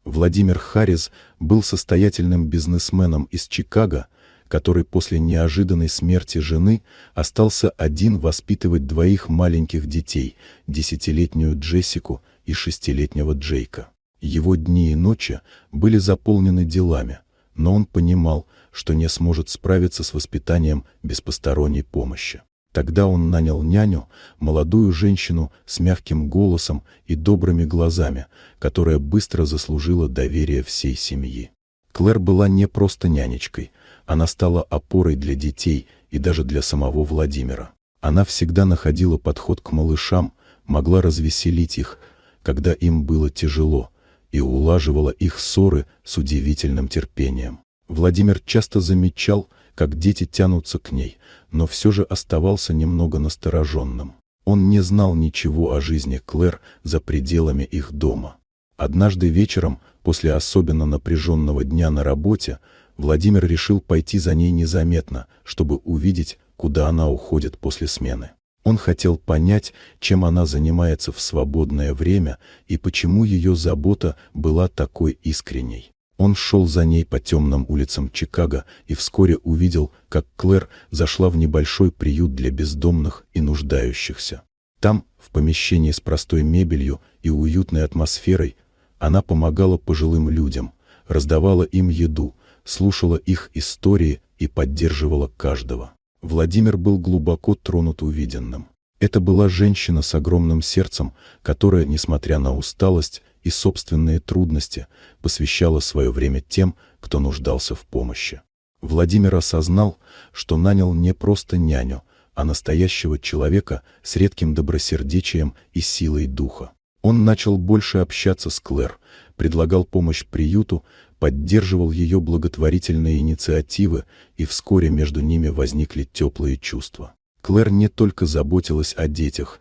Владимир Харрис был состоятельным бизнесменом из Чикаго, который после неожиданной смерти жены остался один воспитывать двоих маленьких детей, 10-летнюю Джессику и 6-летнего Джейка. Его дни и ночи были заполнены делами, но он понимал, что не сможет справиться с воспитанием без посторонней помощи. Тогда он нанял няню, молодую женщину с мягким голосом и добрыми глазами, которая быстро заслужила доверие всей семьи. Клэр была не просто нянечкой, она стала опорой для детей и даже для самого Владимира. Она всегда находила подход к малышам, могла развеселить их, когда им было тяжело, и улаживала их ссоры с удивительным терпением. Владимир часто замечал, как дети тянутся к ней, но все же оставался немного настороженным. Он не знал ничего о жизни Клэр за пределами их дома. Однажды вечером, после особенно напряженного дня на работе, Владимир решил пойти за ней незаметно, чтобы увидеть, куда она уходит после смены. Он хотел понять, чем она занимается в свободное время и почему ее забота была такой искренней. Он шел за ней по темным улицам Чикаго и вскоре увидел, как Клэр зашла в небольшой приют для бездомных и нуждающихся. Там, в помещении с простой мебелью и уютной атмосферой, она помогала пожилым людям, раздавала им еду, слушала их истории и поддерживала каждого. Владимир был глубоко тронут увиденным. Это была женщина с огромным сердцем, которая, несмотря на усталость и собственные трудности, посвящала свое время тем, кто нуждался в помощи. Владимир осознал, что нанял не просто няню, а настоящего человека с редким добросердечием и силой духа. Он начал больше общаться с Клэр, предлагал помощь приюту, поддерживал ее благотворительные инициативы, и вскоре между ними возникли теплые чувства. Клэр не только заботилась о детях,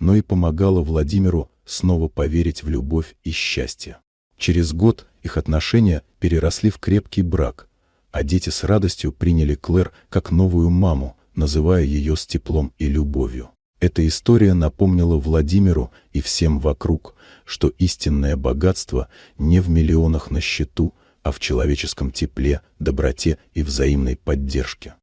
но и помогала Владимиру снова поверить в любовь и счастье. Через год их отношения переросли в крепкий брак, а дети с радостью приняли Клэр как новую маму, называя ее с теплом и любовью. Эта история напомнила Владимиру и всем вокруг, что истинное богатство не в миллионах на счету, а в человеческом тепле, доброте и взаимной поддержке.